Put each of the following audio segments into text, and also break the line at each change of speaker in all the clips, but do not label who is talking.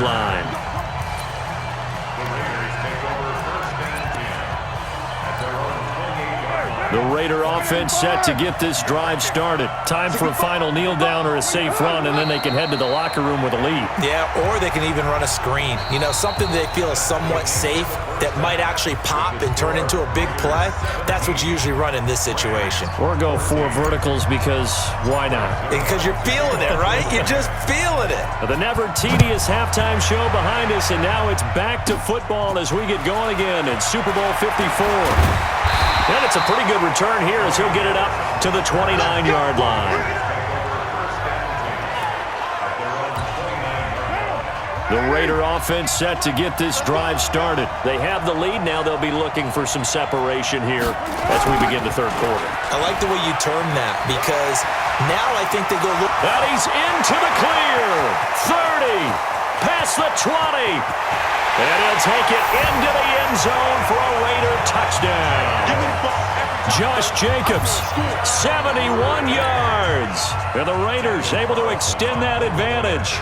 20-yard line. The Raider offense set to get this drive started. Time for a final kneel down or a safe run, and then they can head to the locker room with a lead.
Yeah, or they can even run a screen. You know, something they feel is somewhat safe that might actually pop and turn into a big play. That's what you usually run in this situation.
Or go 4 verticals because why not?
Because you're feeling it, right? You're just feeling it.
The never tedious halftime show behind us, and now it's back to football as we get going again in Super Bowl 54. And it's a pretty good return here as he'll get it up to the 29-yard line. The Raider offense set to get this drive started. They have the lead. Now they'll be looking for some separation here as we begin the third quarter.
I like the way you term that because now I think they go look.
And he's into the clear. 30. Past the 20. And he'll take it into the end zone for a Raider touchdown. Josh Jacobs, 71 yards. And the Raiders able to extend that advantage.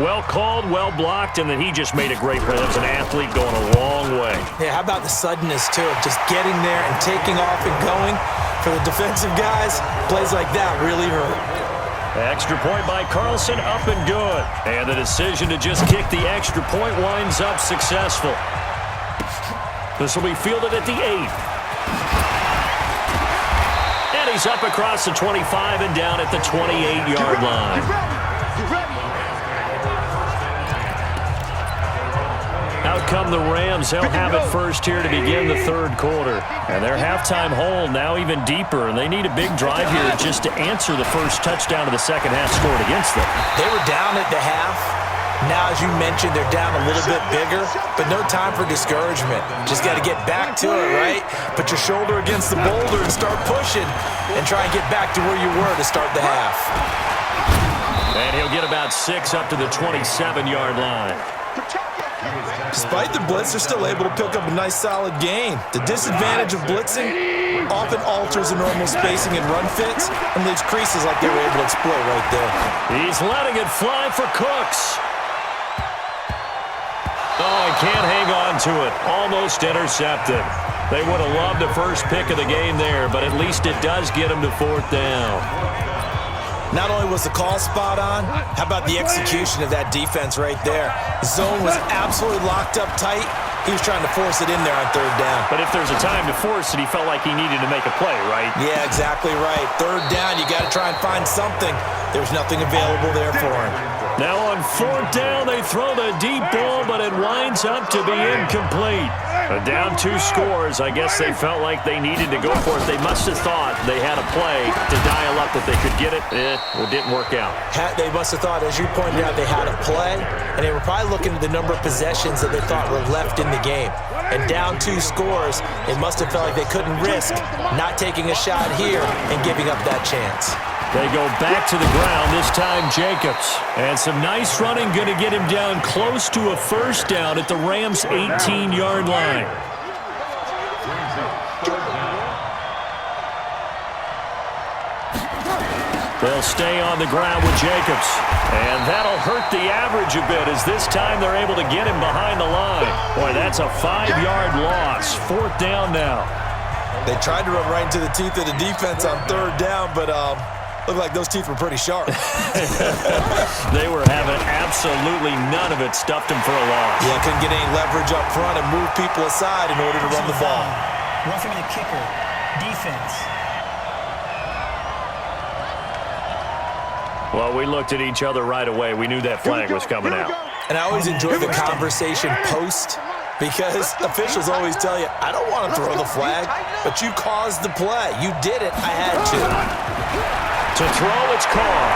Well called, well blocked, and then he just made a great play. That was an athlete going a long way.
Yeah, how about the suddenness, too, of just getting there and taking off and going? For the defensive guys, plays like that really hurt.
Extra point by Carlson, up and good. And the decision to just kick the extra point winds up successful. This will be fielded at the 8. And he's up across the 25 and down at the 28-yard line. Out come the Rams. They'll have it first here to begin the third quarter. And their halftime hole now even deeper. And they need a big drive here just to answer the first touchdown of the second half scored against them.
They were down at the half. Now, as you mentioned, they're down a little bit bigger, but no time for discouragement. Just got to get back to it, right? Put your shoulder against the boulder and start pushing and try and get back to where you were to start the half.
And he'll get about 6 up to the 27-yard line.
Despite the blitz, they're still able to pick up a nice solid gain. The disadvantage of blitzing often alters the normal spacing and run fits and leaves creases like they were able to exploit right there.
He's letting it fly for Cooks. Oh, he can't hang on to it. Almost intercepted. They would have loved the first pick of the game there, but at least it does get him to 4th down.
Not only was the call spot on, how about the execution of that defense right there? The zone was absolutely locked up tight. He was trying to force it in there on 3rd down.
But if there's a time to force it, he felt like he needed to make a play, right?
Yeah, exactly right. 3rd down, you got to try and find something. There's nothing available there for him.
Now on 4th down, they throw the deep ball, but it winds up to be incomplete. Down 2 scores. I guess they felt like they needed to go for it. They must have thought they had a play to dial up that they could get it. It didn't work out.
They must have thought, as you pointed out, they had a play, and they were probably looking at the number of possessions that they thought were left in the game. And down 2 scores, they must have felt like they couldn't risk not taking a shot here and giving up that chance.
They go back to the ground, this time Jacobs. And some nice running, going to get him down close to a 1st down at the Rams' 18-yard line. They'll stay on the ground with Jacobs. And that'll hurt the average a bit as this time they're able to get him behind the line. Boy, that's a 5-yard loss. 4th down now.
They tried to run right into the teeth of the defense on 3rd down, but looked like those teeth were pretty sharp.
They were having absolutely none of it. Stuffed him for a loss.
Yeah, couldn't get any leverage up front and move people aside in order to run the ball.
Roughing the kicker. Defense.
Well, we looked at each other right away. We knew that flag was coming out.
And I always enjoy the conversation post because officials always tell you, I don't want to throw the flag, but you caused the play. You did it. I had to.
To throw, it's called.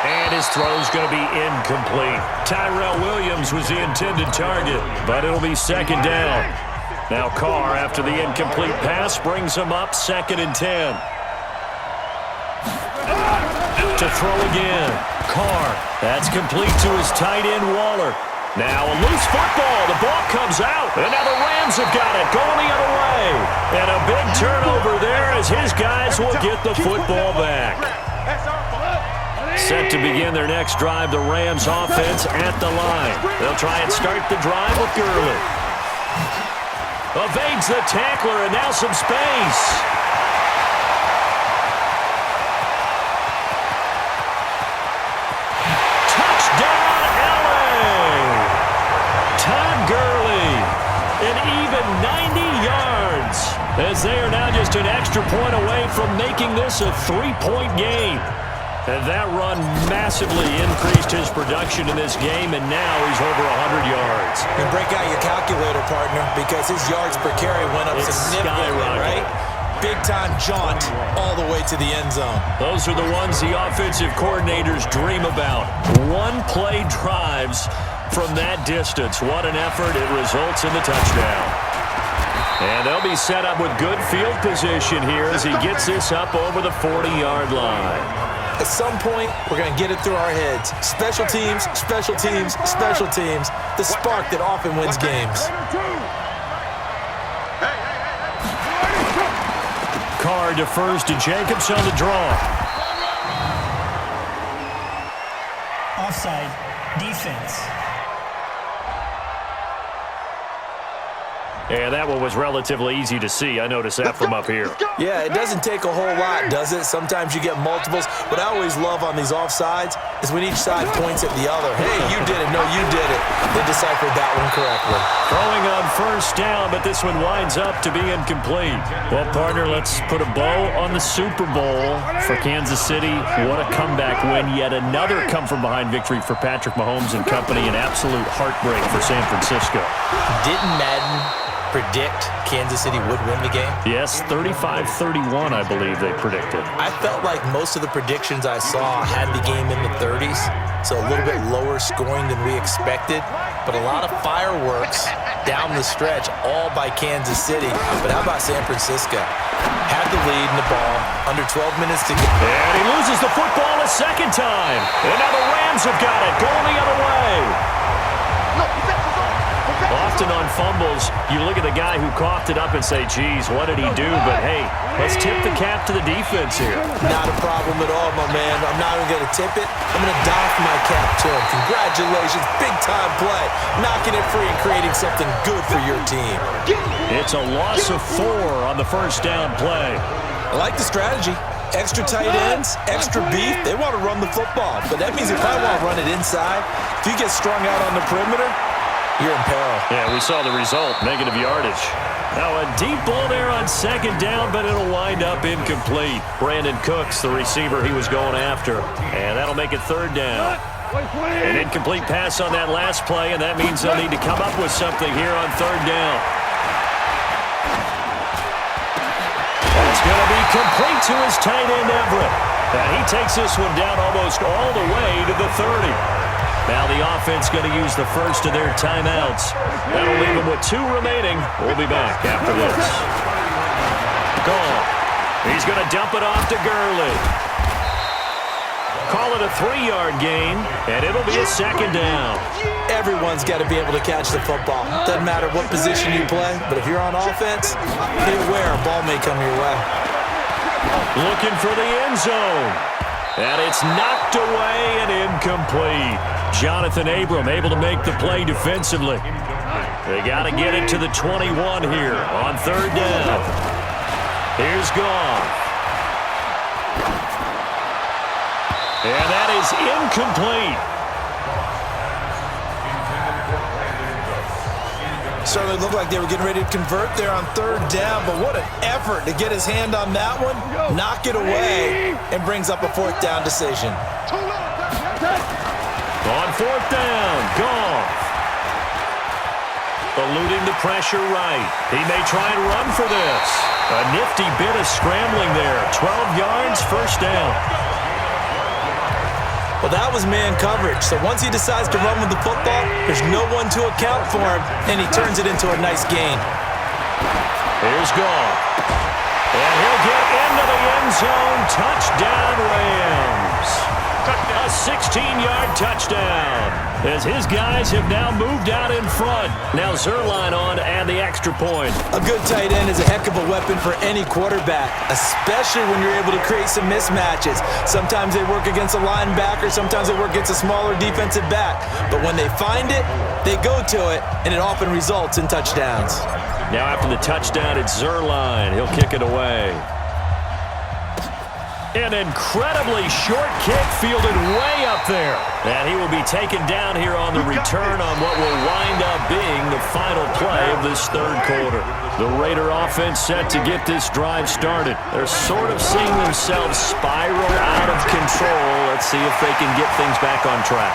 And his throw's going to be incomplete. Tyrell Williams was the intended target, but it'll be 2nd down. Now Carr, after the incomplete pass, brings him up 2nd and 10. To throw again. Carr. That's complete to his tight end, Waller. Now a loose football. The ball comes out. And now the Rams have got it. Going the other way. And a big turnover there as his guys will get the football back. Set to begin their next drive, the Rams offense at the line. They'll try and start the drive with Gurley. Evades the tackler, and now some space. Touchdown, LA! Todd Gurley, an even 90 yards, as they are now just an extra point away from making this a 3-point game. And that run massively increased his production in this game, and now he's over 100 yards.
And break out your calculator, partner, because his yards per carry went up significantly, right? Big-time jaunt all the way to the end zone.
Those are the ones the offensive coordinators dream about. One-play drives from that distance. What an effort. It results in the touchdown. And they'll be set up with good field position here as he gets this up over the 40-yard line.
At some point, we're going to get it through our heads. Special teams, special teams, special teams. The spark that often wins games.
Carr defers to Jacobs on the draw.
Offside. Defense.
And that one was relatively easy to see. I noticed that from up here.
Yeah, it doesn't take a whole lot, does it? Sometimes you get multiples. What I always love on these offsides is when each side points at the other. Hey, you did it. No, you did it. They deciphered that one correctly.
Throwing on first down, but this one winds up to be incomplete. Well, partner, let's put a bow on the Super Bowl for Kansas City. What a comeback win. Yet another come-from-behind victory for Patrick Mahomes and company. An absolute heartbreak for San Francisco.
Didn't Madden predict Kansas City would win the game?
Yes, 35-31, I believe they predicted.
I felt like most of the predictions I saw had the game in the 30s, so a little bit lower scoring than we expected, but a lot of fireworks down the stretch, all by Kansas City. But how about San Francisco? Had the lead in the ball, under 12 minutes to go.
And he loses the football a second time. And now the Rams have got it, going the other way. Often on fumbles, you look at the guy who coughed it up and say, geez, what did he do? But, hey, let's tip the cap to the defense here.
Not a problem at all, my man. I'm not even going to tip it. I'm going to doff my cap to him. Congratulations. Big-time play. Knocking it free and creating something good for your team.
It's a loss of 4 on the first down play.
I like the strategy. Extra tight ends, extra beef. They want to run the football, but that means they probably want to run it inside. If you get strung out on the perimeter, you're in peril.
Yeah, we saw the result, negative yardage. Now a deep ball there on second down, but it'll wind up incomplete. Brandon Cooks, the receiver he was going after. And that'll make it third down. An incomplete pass on that last play, and that means they'll need to come up with something here on third down. That's going to be complete to his tight end, Everett. And he takes this one down almost all the way to the 30. Now the offense going to use the first of their timeouts. That'll leave them with 2 remaining. We'll be back after this. Gone. He's going to dump it off to Gurley. Call it a 3-yard gain, and it'll be a second down.
Everyone's got to be able to catch the football. Doesn't matter what position you play, but if you're on offense, be aware a ball may come your way.
Looking for the end zone. And it's knocked away and incomplete. Jonathan Abram able to make the play defensively. They got to get it to the 21 here on third down. Here's Goff. And that is incomplete.
Certainly looked like they were getting ready to convert there on third down, but what an effort to get his hand on that one, knock it away, and brings up a fourth down decision.
On fourth down, Goff. Eluding the pressure right. He may try and run for this. A nifty bit of scrambling there. 12 yards, first down.
Well, that was man coverage, so once he decides to run with the football, there's no one to account for him, and he turns it into a nice gain.
Here's Goff. And he'll get into the end zone. Touchdown, Rams. A 16-yard touchdown. as his guys have now moved out in front. Now Zerline on to add the extra point.
A good tight end is a heck of a weapon for any quarterback, especially when you're able to create some mismatches. Sometimes they work against a linebacker, sometimes they work against a smaller defensive back. But when they find it, they go to it, and it often results in touchdowns.
Now after the touchdown, it's Zerline. He'll kick it away. An incredibly short kick fielded way up there. And he will be taken down here on the return on what will wind up being the final play of this third quarter. The Raider offense set to get this drive started. They're sort of seeing themselves spiral out of control. Let's see if they can get things back on track.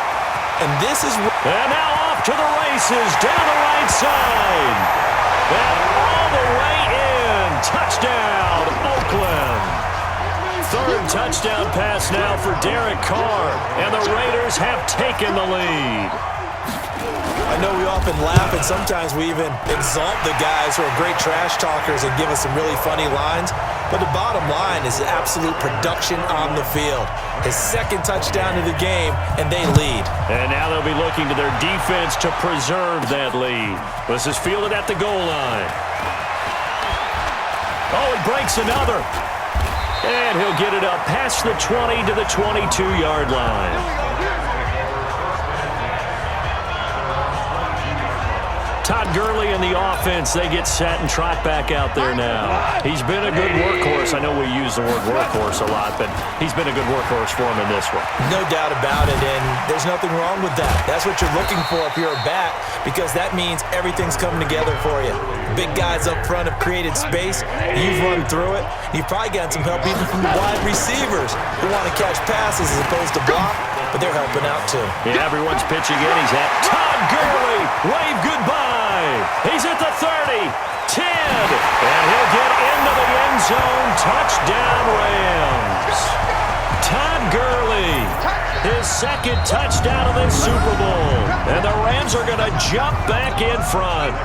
And this is...
And now off to the races down the right side. And all the way in. Touchdown, Oakland. Third touchdown pass now for Derek Carr, and the Raiders have taken the lead.
I know we often laugh, and sometimes we even exalt the guys who are great trash talkers and give us some really funny lines, but the bottom line is absolute production on the field. His second touchdown of the game, and they lead. And
now they'll be looking to their defense to preserve that lead. This is fielded at the goal line. Oh, it breaks another. And he'll get it up past the 20 to the 22-yard line. Todd Gurley and the offense, they get set and trot back out there now. He's been a good workhorse. I know we use the word workhorse a lot, but he's been a good workhorse for him in this one.
No doubt about it, and there's nothing wrong with that. That's what you're looking for if you're a back, because that means everything's coming together for you. Big guys up front have created space. You've run through it. You've probably gotten some help even from the wide receivers who want to catch passes as opposed to block, but they're helping out too.
Yeah, everyone's pitching in. He's at Todd Gurley. Wave goodbye. He's at the 30, 10, and he'll get into the end zone. Touchdown, Rams. Todd Gurley, his second touchdown of this Super Bowl. And the Rams are going to jump back in front.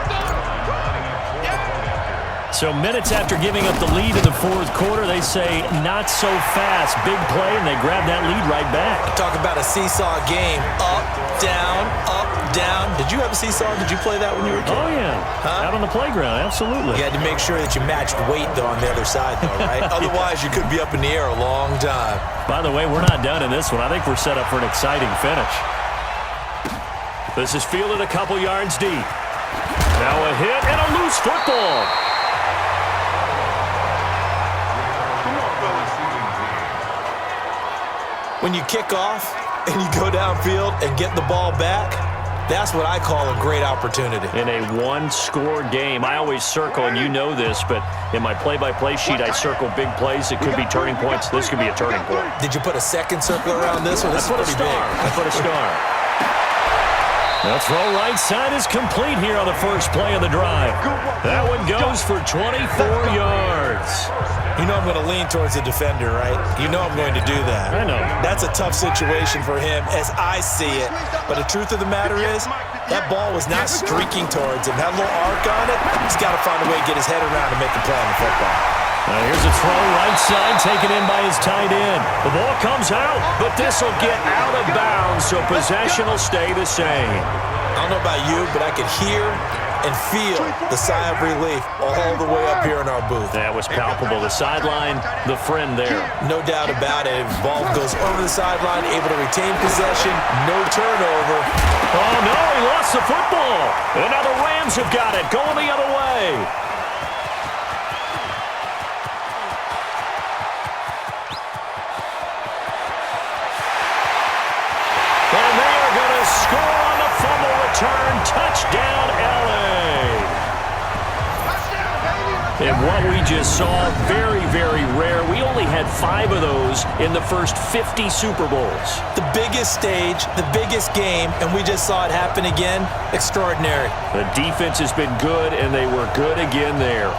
So minutes after giving up the lead in the fourth quarter, they say not so fast. Big play, and they grab that lead right back.
Talk about a seesaw game. Up, down, up, down. Did you have a seesaw? Did you play that when you were a kid?
Oh, yeah. Out on the playground, absolutely.
You had to make sure that you matched weight, though, on the other side, though, right? Otherwise, you could be up in the air a long time.
By the way, we're not done in this one. I think we're set up for an exciting finish. This is fielded a couple yards deep. Now a hit and a loose football.
When you kick off and you go downfield and get the ball back, that's what I call a great opportunity.
In a one-score game, I always circle, and you know this, but in my play-by-play sheet, I circle big plays. It could be turning points. This could be a turning point.
Did you put a second circle around this one? This
I put a star. I put a star. The throw right side is complete here on the first play of the drive. That one goes for 24 yards.
You know I'm going to lean towards the defender, right? You know I'm going to do that.
I know.
That's a tough situation for him as I see it. But the truth of the matter is, that ball was not streaking towards him. That little arc on it, he's got to find a way to get his head around and make a play on the football.
Now here's a throw right side taken in by his tight end. The ball comes out, but this will get out of bounds, so possession will stay the same.
I don't know about you, but I could hear and feel the sigh of relief all the way up here in our booth.
That was palpable. The sideline, the friend there.
No doubt about it. The ball goes over the sideline, able to retain possession, no turnover.
Oh, no, he lost the football. And now the Rams have got it, going the other way. And they are going to score on the fumble return. Touchdown, LA. And what we just saw, very, very rare. We only had 5 of those in the first 50 Super Bowls.
The biggest stage, the biggest game, and we just saw it happen again. Extraordinary.
The defense has been good, and they were good again there.